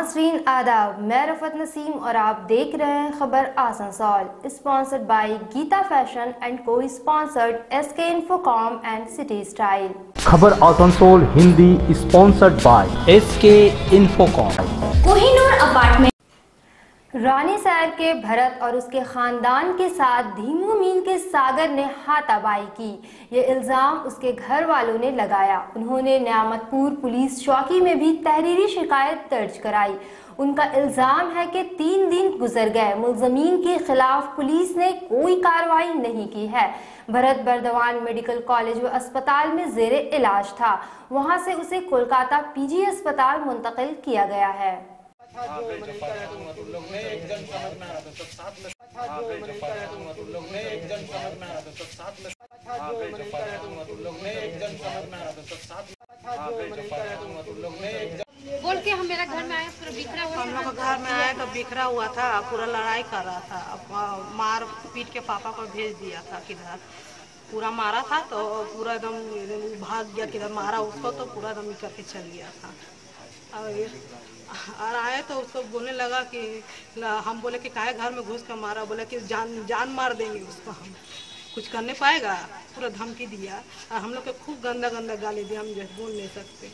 नाज़रीन आदाब, मैं रफत नसीम और आप देख रहे हैं खबर Asansol. Sponsored by Geeta fashion and co-sponsored SK Infocom and City Style. खबर Asansol Hindi sponsored by SK Infocom. Kohinoor apartment. Rani Sahab के भरत और उसके खानदान के साथ धीमू मीन के सागर ने हाथापाई की। ये इल्ज़ाम उसके घर वालों ने लगाया। उन्होंने न्यामतपुर पुलिस चौकी में भी तहरीरी शिकायत दर्ज कराई। उनका इल्ज़ाम है कि 3 दिन गुजर गए, मुलज़मीन के खिलाफ पुलिस ने कोई कार्रवाई नहीं की है। भरत बर्दवान मेडिकल कॉलेज व अस्पताल में ज़ेरे इलाज था। वहां से उसे कोलकाता PG अस्पताल मुंतकिल किया गया है। बोल के हम मेरा घर में आए, पूरा बिखरा हुआ। हम लोग घर में आए तो बिखरा हुआ था, पूरा लड़ाई कर रहा था। अब मार पीट के पापा को भेज दिया था किधर, पूरा मारा था तो पूरा एकदम भाग गया, किधर मारा उसको तो पूरा एकदम करके चल गया था। और आए तो उसको बोलने लगा कि हम बोले कि काहे घर में घुस कर मारा, बोले कि जान मार देंगे उसको, हम कुछ करने पाएगा, पूरा धमकी दिया। और हम लोग को खूब गंदा गाली दिया, हम जैसे बोल नहीं सकते।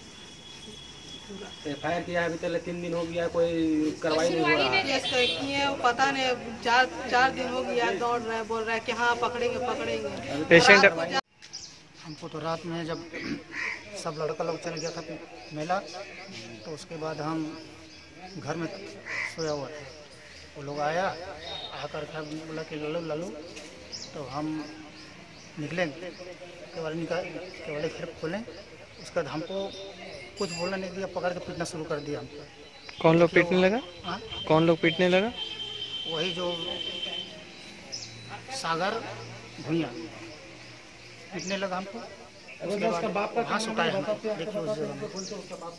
FIR किया है अभी तक 3 दिन हो गया, कोई कार्रवाई नहीं हो रहा है। पता नहीं, 4 दिन हो गया दौड़ रहे, बोल रहे कि हाँ पकड़ेंगे। पेशेंट हमको तो रात में जब सब लड़का लोग चल गया था मेला, तो उसके बाद हम घर में सोया हुआ था। वो लोग आया, आकर के बोला कि लल्लू, तो हम निकलेंगे, केवल घर खोलें। उसके बाद हमको कुछ बोलना नहीं दिया, पकड़ के पीटना शुरू कर दिया हमको। कौन लोग पीटने लगा? कौन लोग पीटने लगा? वही जो सागर भुइया पीटने लगा हमको। वहाँ सुताया, देखिए उस जगह में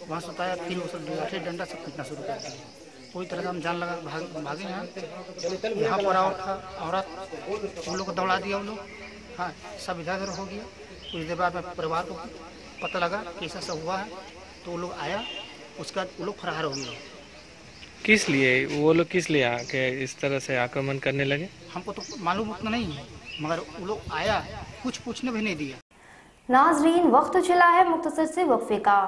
वहाँ सुताया, फिर उस लाठी डंडा से पीटना शुरू कर दिया। कोई तरह का हम जान लगा भागे यहाँ पर औरत वो लोग को दौड़ा दिया। वो लोग हाँ सब इधर उधर हो गया। कुछ देर बाद में परिवार को पता लगा कि ऐसा सब हुआ है, तो वो लोग आया, उसके बाद वो लोग फरार हो गए। किस लिए वो लोग आके इस तरह से आक्रमण करने लगे? हमको तो मालूम उतना नहीं है, मगर वो लोग आया, कुछ पूछने भी नहीं दिया। नाज़रीन वक्त चला है मुख्तसर से वक्फे का।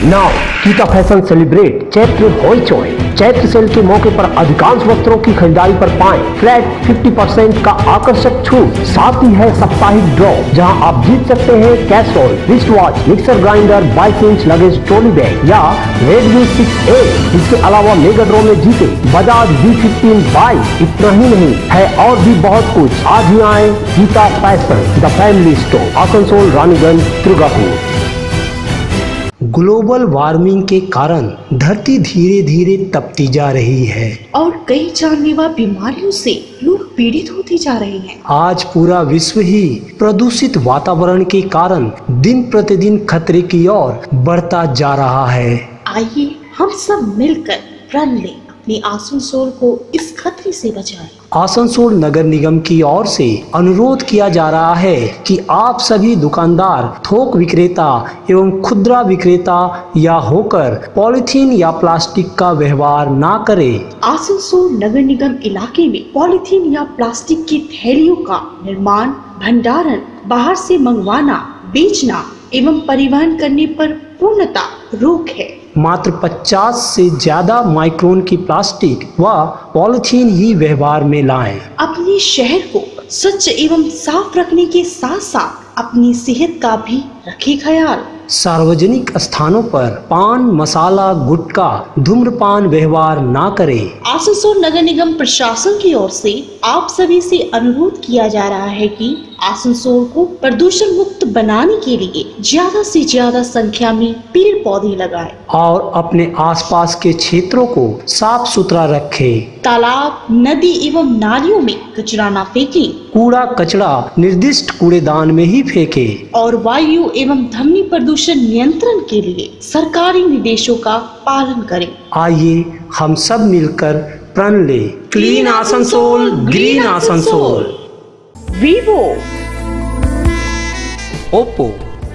Now Geeta fashion celebrate Chaitra Hoichoi. Chaitra sale के मौके पर अधिकांश वस्त्रों की खरीदारी पर पाएं फ्लैट 50% का आकर्षक छूट। साथ ही है साप्ताहिक ड्रॉ, जहां आप जीत सकते हैं casserole, wrist watch, mixer grinder, 22 inch luggage trolley bag या Redmi 6A। इसके अलावा मेगा ड्रॉ में जीते बजाज V15 बाइक। इतना ही नहीं है और भी बहुत कुछ। आज ही आए Geeta fashion the family store, Asansol, Raniganj, Durgapur. Global warming के कारण धरती धीरे धीरे तपती जा रही है और कई जानलेवा बीमारियों से लोग पीड़ित होते जा रहे हैं। आज पूरा विश्व ही प्रदूषित वातावरण के कारण दिन प्रतिदिन खतरे की ओर बढ़ता जा रहा है। आइए हम सब मिलकर प्रण लें, अपने आसनसोल को इस खतरे से बचाएं। आसनसोल नगर निगम की ओर से अनुरोध किया जा रहा है कि आप सभी दुकानदार, थोक विक्रेता एवं खुदरा विक्रेता या होकर पॉलिथीन या प्लास्टिक का व्यवहार ना करें। आसनसोल नगर निगम इलाके में पॉलिथीन या प्लास्टिक की थैलियों का निर्माण, भंडारण, बाहर से मंगवाना, बेचना एवं परिवहन करने पर पूर्णतः रोक है। मात्र 50 से ज्यादा माइक्रोन की प्लास्टिक व पॉलिथीन ही व्यवहार में लाएं। अपने शहर को स्वच्छ एवं साफ रखने के साथ साथ अपनी सेहत का भी रखें ख्याल। सार्वजनिक स्थानों पर पान मसाला गुटखा धूम्रपान व्यवहार ना करें। आसनसोल नगर निगम प्रशासन की ओर से आप सभी से अनुरोध किया जा रहा है कि आसनसोल को प्रदूषण मुक्त बनाने के लिए ज्यादा से ज्यादा संख्या में पेड़ पौधे लगाएं और अपने आसपास के क्षेत्रों को साफ सुथरा रखें। तालाब, नदी एवं नालियों में कचरा न फेंकें। कूड़ा कचरा निर्दिष्ट कूड़ेदान में ही फेंकें। और वायु एवं ध्वनि प्रदूषण नियंत्रण के लिए सरकारी निर्देशों का पालन करें। आइए हम सब मिलकर प्रण ले। Clean Asansol, green Asansol. Vivo Oppo,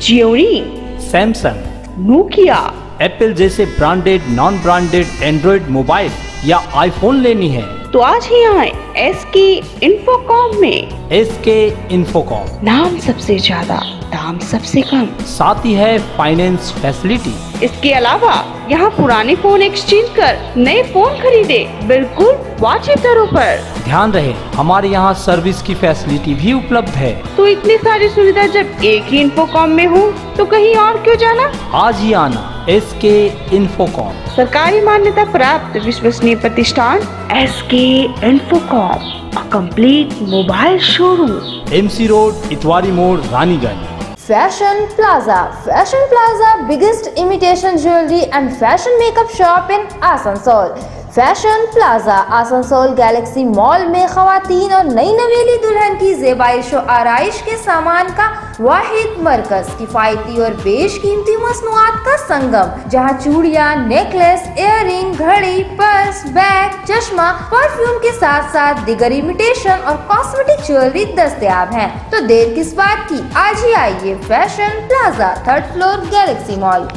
Gionee, Samsung, Nokia, Apple जैसे branded non branded Android mobile या आईफोन लेनी है तो आज ही आए एसके इन्फोकॉम में। एसके इन्फोकॉम, नाम सबसे ज्यादा, दाम सबसे कम, साथ ही है फाइनेंस फैसिलिटी। इसके अलावा यहाँ पुराने फोन एक्सचेंज कर नए फोन खरीदे बिल्कुल वाजिब दरों पर। ध्यान रहे हमारे यहाँ सर्विस की फैसिलिटी भी उपलब्ध है। तो इतनी सारी सुविधा जब एक ही इन्फोकॉम में हो तो कहीं और क्यों जाना। आज ही आना एसके इन्फोकॉम, सरकारी मान्यता प्राप्त विश्वसनीय प्रतिष्ठान S K Infocom, a complete mobile showroom, M C road, Itwari मोड़, Raniganj. Fashion Plaza. Fashion Plaza, biggest imitation jewelry and fashion makeup shop in Asansol. Fashion plaza Asansol Galaxy mall में खवातीन और नई नवेली दुल्हन की ज़ेबाइश और आराइश के सामान का वाहिद मरकज, किफायती और बेशकीमती मसनूआत का संगम, जहां चूड़ियां, नेकलेस, इयररिंग, घड़ी, पर्स, बैग, चश्मा, परफ्यूम के साथ साथ दिगर इमिटेशन और कॉस्मेटिक ज्वेलरी दस्तयाब हैं। तो देर किस बात की, आज ही आइए fashion plaza, 3rd floor, Galaxy mall.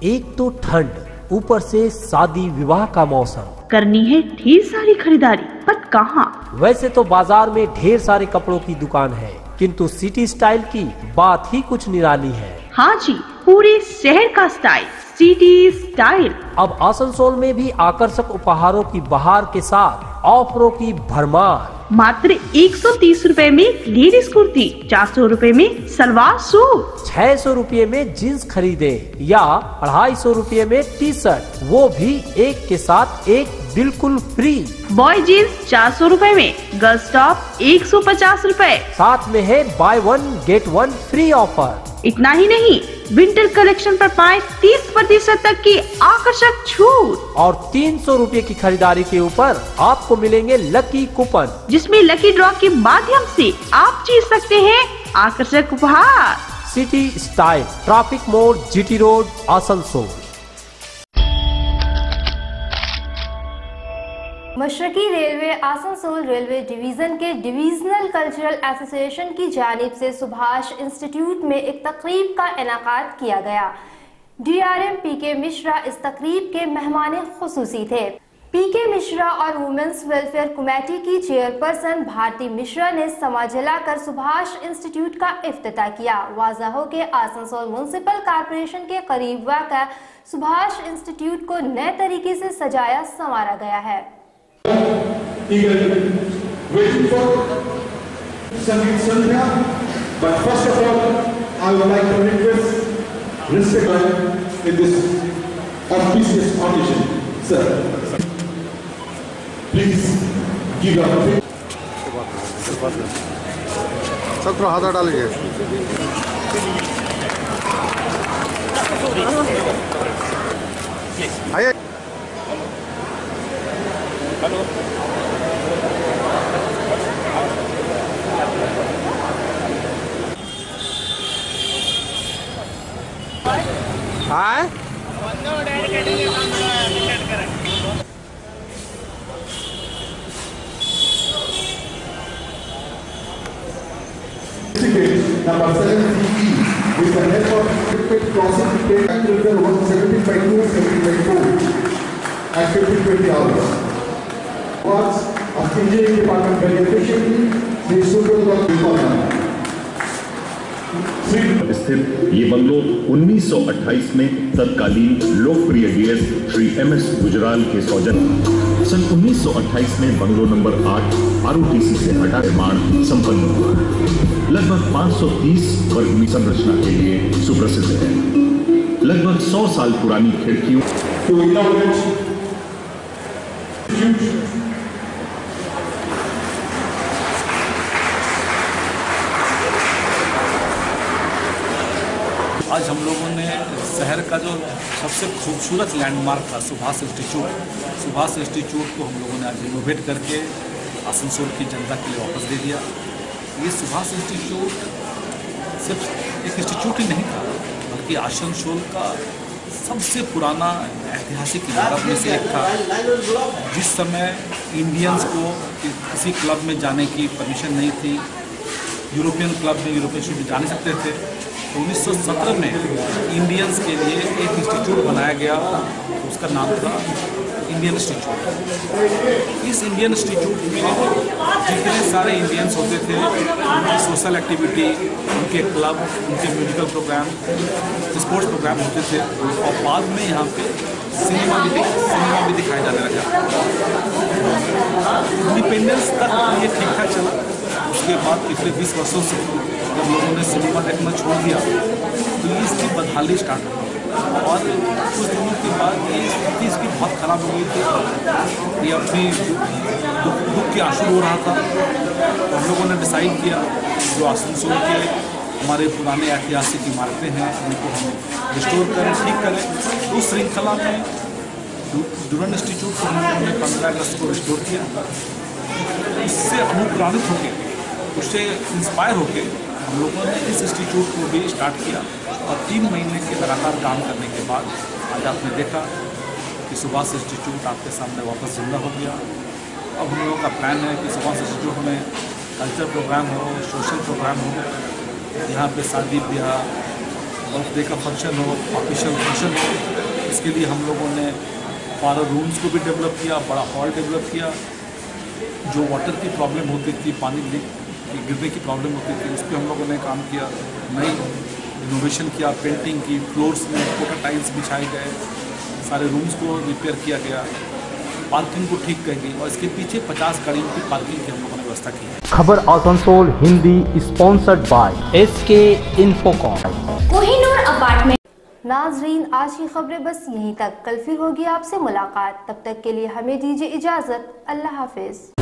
एक तो ठंड, ऊपर से शादी विवाह का मौसम, करनी है ढेर सारी खरीदारी, पर कहाँ। वैसे तो बाजार में ढेर सारे कपड़ों की दुकान है, किंतु सिटी स्टाइल की बात ही कुछ निराली है। हाँ जी, पूरे शहर का स्टाइल, सिटी स्टाइल। अब आसनसोल में भी आकर्षक उपहारों की बहार के साथ ऑफरों की भरमार। मात्र 130 रुपए में लेडीज कुर्ती, 400 रुपए में सलवार सूट, 600 रुपये में जींस खरीदे या 250 रुपये में टी शर्ट, वो भी एक के साथ एक बिल्कुल फ्री। बॉय जीन्स 400 रुपए में, गर्ल्स टॉप 150 रुपए। साथ में है बाय 1 गेट 1 फ्री ऑफर। इतना ही नहीं, विंटर कलेक्शन पर पाए 30% तक की आकर्षक छूट और 300 रुपये की खरीदारी के ऊपर आपको मिलेंगे लकी कूपन, जिसमें लकी ड्रॉ के माध्यम से आप जीत सकते हैं आकर्षक उपहार। सिटी स्टाइल, ट्रैफिक मोड़, जीटी रोड, आसनसोल। मशरकी रेलवे आसनसोल रेलवे डिवीज़न के डिवीजनल कल्चरल एसोसिएशन की जानिब से सुभाष इंस्टीट्यूट में एक तकरीब का इनेकाद किया गया। DRM PK मिश्रा इस तकरीब के मेहमान खुसूसी थे। PK मिश्रा और वुमेन्स वेलफेयर कमेटी की चेयरपर्सन भारती मिश्रा ने समा जलाकर सुभाष इंस्टीट्यूट का इफ्तिताह किया। वाज़ा हो के आसनसोल म्युनिसिपल कॉरपोरेशन के करीब वाक़ा सुभाष इंस्टीट्यूट को नए तरीके से सजाया संवारा गया है। Waiting for Sangeet Sandhya, but first of all, I would like to request respect in this auspicious occasion, sir. Please give up. सब थोड़ा हाथ डालेंगे। आइए। हेलो। हाँ? Number 7CE with the help of equipment crossing ticket and river 170 by 2, 70 by 4 at 50-20 hours. Awards of Engineering Department beneficiary Sri Subrata Department. स्थित ये bungalow 1928 में तत्कालीन लोकप्रिय डीएस श्री MS गुजराल के सौजन्य सन 1928 में बंगलो नंबर 8 ROTC से हटा निर्माण संपन्न हुआ। लगभग 530 वर्ग की संरचना के लिए सुप्रसिद्ध है। लगभग 100 साल पुरानी खिड़कियों आज हम लोगों ने शहर का जो सबसे खूबसूरत लैंडमार्क था सुभाष इंस्टीट्यूट को हम लोगों ने आज रिनोवेट करके आसनसोल की जनता के लिए वापस दे दिया। ये सुभाष इंस्टीट्यूट सिर्फ एक इंस्टीट्यूट ही नहीं था, बल्कि आसनसोल का सबसे पुराना ऐतिहासिक इमारत में से एक था। जिस समय इंडियंस को किसी क्लब में जाने की परमिशन नहीं थी, यूरोपियन क्लब में यूरोपियन इंस्टीट्यूट जा नहीं सकते थे। तो 1917 में इंडियंस के लिए एक इंस्टीट्यूट बनाया गया, उसका नाम था इंडियन इंस्टीट्यूट। इस इंडियन इंस्टीट्यूट में जितने सारे इंडियंस होते थे, उनकी सोशल एक्टिविटी, उनके क्लब, उनके म्यूजिकल प्रोग्राम, स्पोर्ट्स प्रोग्राम होते थे। और बाद में यहाँ पे सिनेमा भी दिखाया जाने लगा। इंडिपेंडेंस तक ये ठीक ठाक चला। उसके बाद पिछले 20 वर्षों से जब लोगों ने सिनेमा देखना छोड़ दिया तो इसकी बदहाली स्टार्ट हुई। और कुछ दिनों के बाद ये स्थिति इसकी बहुत ख़राब हो गई थी। ये अपनी दुख के आंसू रो रहा था। तो हम लोगों ने डिसाइड किया जो आसनसोल के हमारे पुराने ऐतिहासिक इमारतें हैं उनको हम रिस्टोर करें, ठीक करें। उस श्रृंखला में डुरन इंस्टीट्यूट को हमने 15 अगस्त को रिस्टोर किया। इससे अनुप्राणित होकर, उससे इंस्पायर होकर हम लोगों ने इस इंस्टीट्यूट को भी स्टार्ट किया। और 3 महीने के लगातार काम करने के बाद आज आपने देखा कि सुभाष इंस्टीट्यूट आपके सामने वापस जिंदा हो गया। अब हम लोगों का प्लान है कि सुभाष इंस्टीट्यूट में कल्चर प्रोग्राम हो, सोशल प्रोग्राम हो, यहाँ पे शादी ब्याह, बर्थडे का फंक्शन हो, ऑफिशियल फंक्शन हो। इसके लिए हम लोगों ने 12 रूम्स को भी डेवलप किया, बड़ा हॉल डेवलप किया। जो वाटर की प्रॉब्लम होती थी, पानी गिरने की प्रॉब्लम होती थी, उस पर हम लोगों ने काम किया। नई इनोवेशन किया, पेंटिंग की, फ्लोर्स में कोटा टाइल्स बिछाए गए, सारे रूम्स को रिपेयर किया गया, पार्किंग को ठीक कर गई। और इसके पीछे 50 गाड़ियों की पार्किंग की हम लोगों ने व्यवस्था की है। खबर Asansol Hindi sponsored by SK Infocom। Kohinoor apartment. नाजरीन, आज की खबरें बस यहीं तक। कल फिर होगी आपसे मुलाकात। तब तक के लिए हमें दीजिए इजाजत। अल्लाह हाफिज।